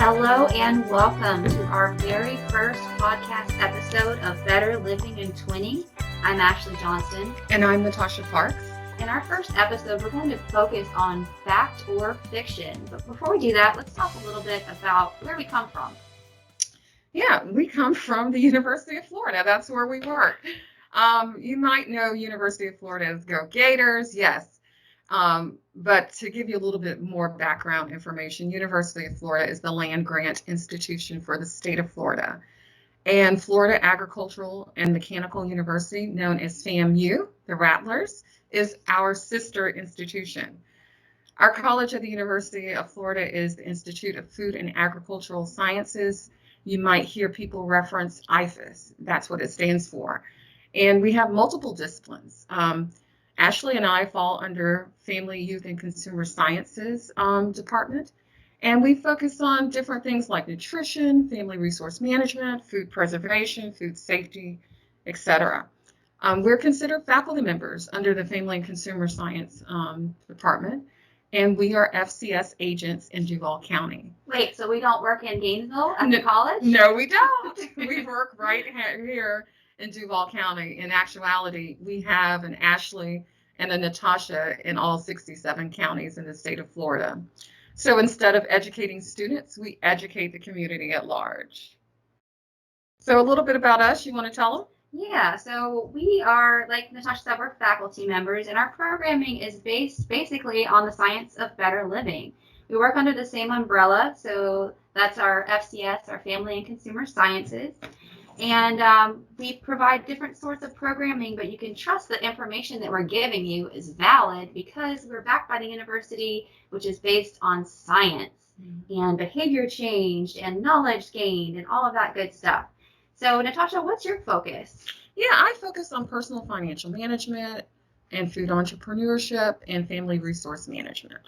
Hello and welcome to our very first podcast episode of Better Living and Twinning. I'm Ashley Johnston. And I'm Natasha Parks. In our first episode, we're going to focus on fact or fiction. But before we do that, let's talk a little bit about where we come from. Yeah, we come from the University of Florida. That's where we work. You might know University of Florida as Go Gators, yes. But to give you a little bit more background information, University of Florida is the land grant institution for the state of Florida. And Florida Agricultural and Mechanical University, known as FAMU, the Rattlers, is our sister institution. Our college at the University of Florida is the Institute of Food and Agricultural Sciences. You might hear people reference IFAS. That's what it stands for. And we have multiple disciplines. Ashley and I fall under Family, Youth, and Consumer Sciences department. And we focus on different things like nutrition, family resource management, food preservation, food safety, etc. We're considered faculty members under the Family and Consumer Science department. And we are FCS agents in Duval County. Wait, so we don't work in Gainesville at the college? No, we don't. We work right here in Duval County. In actuality, we have an Ashley and a Natasha in all 67 counties in the state of Florida. So instead of educating students, we educate the community at large. So a little bit about us, you want to tell them? Yeah, so we are, like Natasha said, we're faculty members, and our programming is based basically on the science of better living. We work under the same umbrella, so that's our FCS, our Family and Consumer Sciences. And we provide different sorts of programming, but you can trust the information that we're giving you is valid because we're backed by the university, which is based on science and behavior change and knowledge gained and all of that good stuff. So, Natasha, what's your focus? Yeah, I focus on personal financial management and food entrepreneurship and family resource management.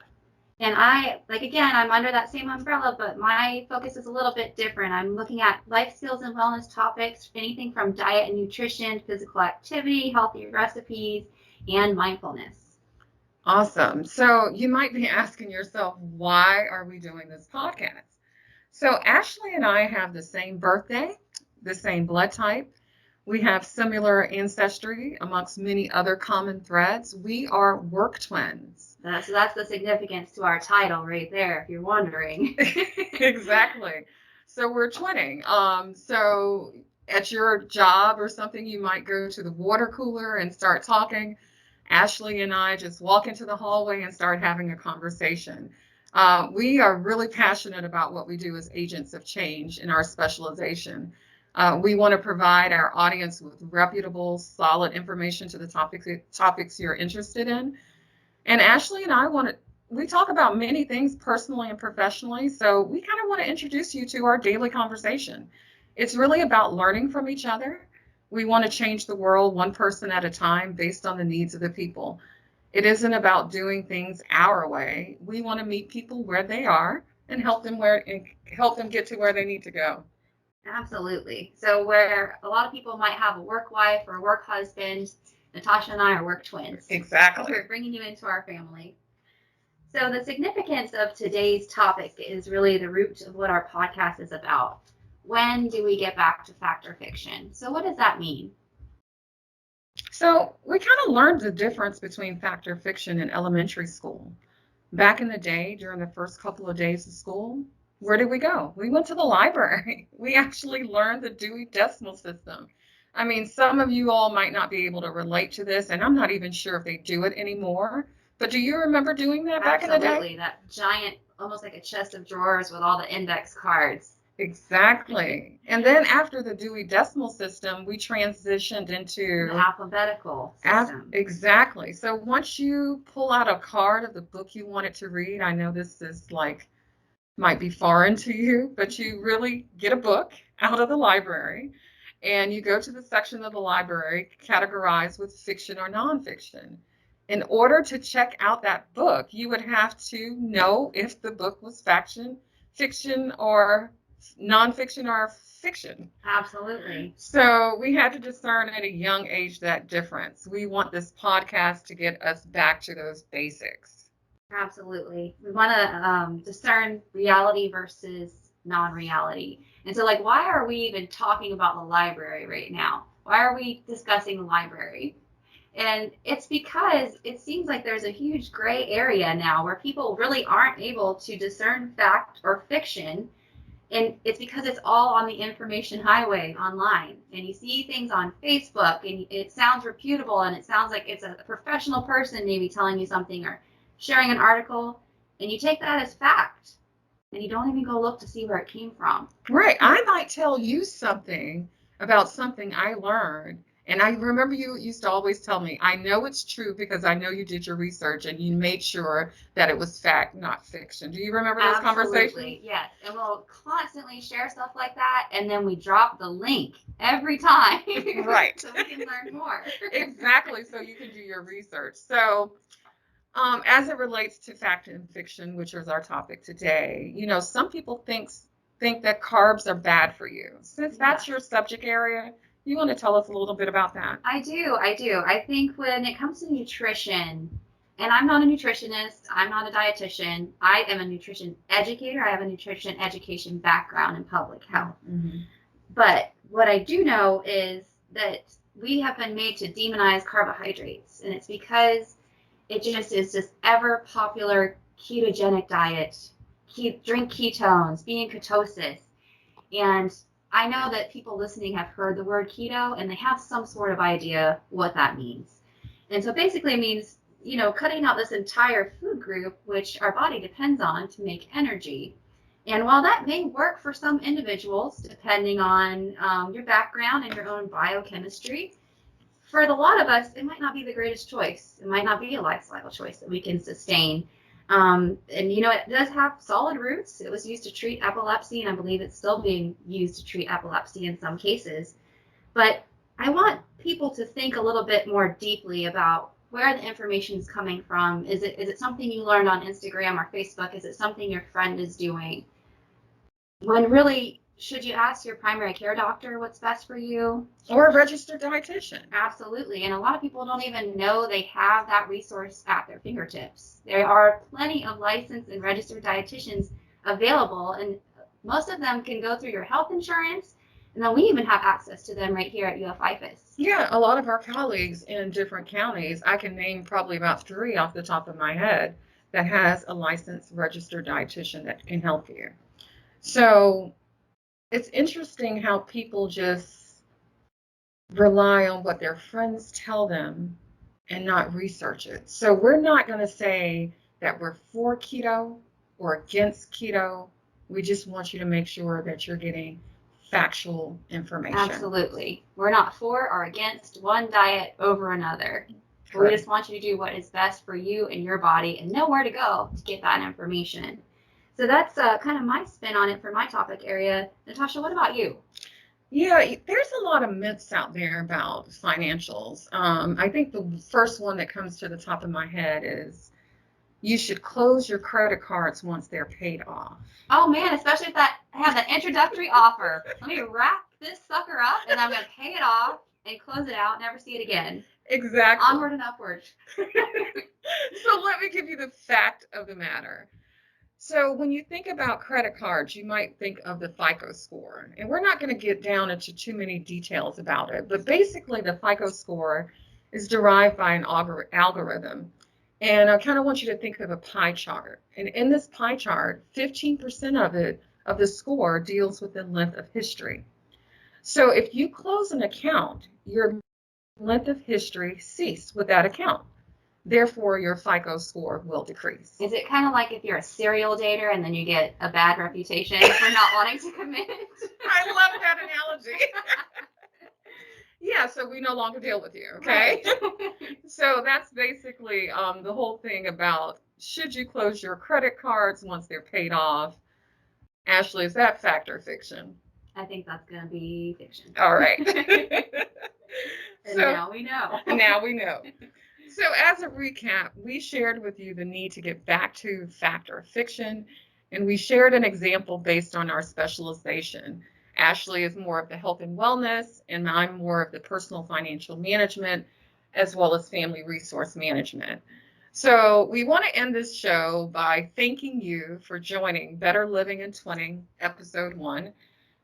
And I'm under that same umbrella, but my focus is a little bit different. I'm looking at life skills and wellness topics, anything from diet and nutrition, physical activity, healthy recipes, and mindfulness. Awesome. So you might be asking yourself, why are we doing this podcast? So Ashley and I have the same birthday, the same blood type. We have similar ancestry amongst many other common threads. We are work twins. So that's the significance to our title right there, if you're wondering. Exactly. So we're twinning. So at your job or something, you might go to the water cooler and start talking. Ashley and I just walk into the hallway and start having a conversation. We are really passionate about what we do as agents of change in our specialization. We want to provide our audience with reputable, solid information to the topics you're interested in. And Ashley and I we talk about many things personally and professionally, so we kind of want to introduce you to our daily conversation. It's really about learning from each other. We want to change the world one person at a time based on the needs of the people. It isn't about doing things our way. We want to meet people where they are and help them get to where they need to go. Absolutely. So where a lot of people might have a work wife or a work husband, Natasha and I are work twins. Exactly. We're bringing you into our family. So the significance of today's topic is really the root of what our podcast is about. When do we get back to fact or fiction? So what does that mean? So we kind of learned the difference between fact or fiction in elementary school. Back in the day, during the first couple of days of school, where did we go? We went to the library. We actually learned the Dewey Decimal System. I mean, some of you all might not be able to relate to this, and I'm not even sure if they do it anymore. But do you remember doing that back in the day? Absolutely, that giant, almost like a chest of drawers with all the index cards. Exactly. And then after the Dewey Decimal System, we transitioned into the alphabetical system. Exactly. So once you pull out a card of the book you wanted to read, I know this is might be foreign to you, but you really get a book out of the library and you go to the section of the library categorized with fiction or nonfiction. In order to check out that book, you would have to know if the book was fiction or nonfiction or fiction. Absolutely. So we had to discern at a young age that difference. We want this podcast to get us back to those basics. Absolutely. We want to discern reality versus non-reality. And so, like, why are we even talking about the library right now? Why are we discussing the library? And it's because it seems like there's a huge gray area now where people really aren't able to discern fact or fiction. And it's because it's all on the information highway online. And you see things on Facebook and it sounds reputable and it sounds like it's a professional person maybe telling you something or sharing an article. And you take that as fact and you don't even go look to see where it came from. Right. I might tell you something about something I learned. And I remember you used to always tell me, I know it's true because I know you did your research and you made sure that it was fact, not fiction. Do you remember those conversations? Absolutely, yes. And we'll constantly share stuff like that. And then we drop the link every time. Right. So we can learn more. Exactly. So you can do your research. So as it relates to fact and fiction, which is our topic today, some people think that carbs are bad for you. Since that's your subject area, you want to tell us a little bit about that? I do. I think when it comes to nutrition, and I'm not a nutritionist, I'm not a dietitian, I am a nutrition educator. I have a nutrition education background in public health. Mm-hmm. But what I do know is that we have been made to demonize carbohydrates, and it's because it just is this ever popular ketogenic diet, drink ketones, be in ketosis. And I know that people listening have heard the word keto and they have some sort of idea what that means. And so basically it means, cutting out this entire food group, which our body depends on to make energy. And while that may work for some individuals, depending on your background and your own biochemistry, for a lot of us, it might not be the greatest choice. It might not be a lifestyle choice that we can sustain. And it does have solid roots. It was used to treat epilepsy, and I believe it's still being used to treat epilepsy in some cases. But I want people to think a little bit more deeply about where the information is coming from. Is it something you learned on Instagram or Facebook? Is it something your friend is doing? When really, should you ask your primary care doctor what's best for you? Or a registered dietitian. Absolutely. And a lot of people don't even know they have that resource at their fingertips. There are plenty of licensed and registered dietitians available, and most of them can go through your health insurance. And then we even have access to them right here at IFAS. Yeah, a lot of our colleagues in different counties, I can name probably about 3 off the top of my head, that has a licensed registered dietitian that can help you. So it's interesting how people just rely on what their friends tell them and not research it. So we're not going to say that we're for keto or against keto. We just want you to make sure that you're getting factual information. Absolutely. We're not for or against one diet over another. Correct. We just want you to do what is best for you and your body and know where to go to get that information. So that's kind of my spin on it for my topic area. Natasha, what about you? Yeah, there's a lot of myths out there about financials. I think the first one that comes to the top of my head is you should close your credit cards once they're paid off. Oh man, especially if that has an introductory offer. Let me wrap this sucker up and I'm going to pay it off and close it out, never see it again. Exactly. Onward and upward. So let me give you the fact of the matter. So when you think about credit cards, you might think of the FICO score. And we're not going to get down into too many details about it. But basically, the FICO score is derived by an algorithm. And I kind of want you to think of a pie chart. And in this pie chart, 15% of the score deals with the length of history. So if you close an account, your length of history ceases with that account. Therefore, your FICO score will decrease. Is it kind of like if you're a serial dater and then you get a bad reputation for not wanting to commit? I love that analogy. Yeah, so we no longer deal with you, okay? Right. So that's basically the whole thing about should you close your credit cards once they're paid off? Ashley, is that fact or fiction? I think that's going to be fiction. All right. And now we know. Now we know. So as a recap, we shared with you the need to get back to fact or fiction, and we shared an example based on our specialization. Ashley is more of the health and wellness, and I'm more of the personal financial management, as well as family resource management. So we want to end this show by thanking you for joining Better Living and Twinning, Episode 1.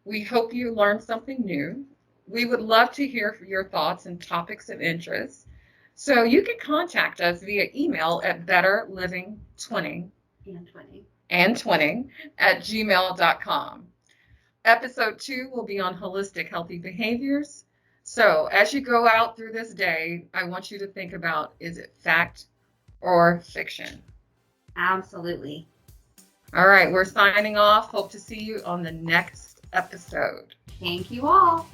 We hope you learned something new. We would love to hear your thoughts and topics of interest. So you can contact us via email at betterlivingtwinning and twinning at gmail.com. Episode 2 will be on holistic healthy behaviors. So as you go out through this day, I want you to think about, is it fact or fiction? Absolutely. All right, we're signing off. Hope to see you on the next episode. Thank you all.